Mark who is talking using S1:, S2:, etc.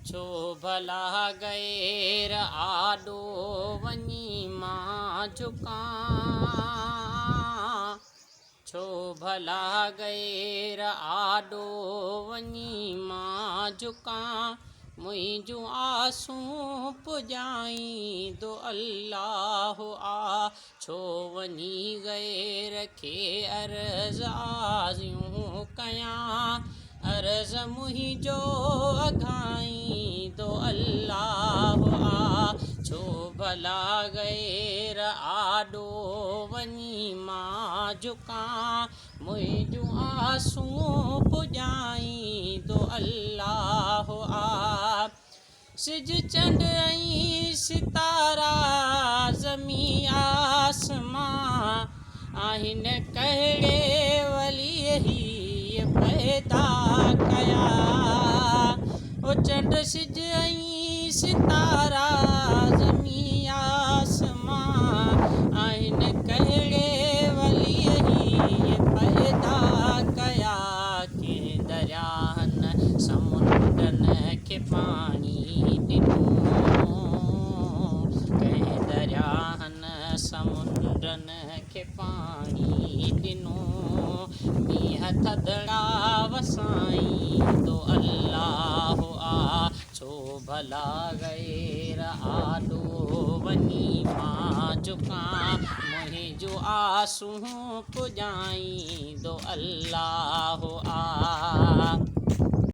S1: छो भला गैर आॾो वञी मां झुकां। छो भला गैर आॾो वञी मां झुकां। मुंहिंजूं आसूं पुॼाईंदो अल्लाह आ। छो वञी गैर खे अर्ज़ आज़ियूं कयां। अर्ज़ मुंहिंजो अघाईंदो अल्लाह आ। छो भला गैर आॾो वञी मां झुकां। मुंहिंजूं आसूं पुॼाईंदो अल्लाह आ। सिज चंड ऐं सितारा ज़मीं आसमां आहिनि कहिड़े वलीअ ही पैदा कया। ओ चंड सिज ऐं सितारा ज़मीं आसमां आहिनि कहिड़े वलीअ ही पैदा कया। कंहिं दरियाहनि समुंडनि खे पाणी ॾिनो। कंहिं दरियाहनि समुंडनि खे पाणी ॾिनो। मींहं थधिड़ा वसाईंदो अल्लाह आ। छो भला गैर आॾो वञी मां झुकां। मुंहिंजूं आसूं पुॼाईंदो अल्लाह आ।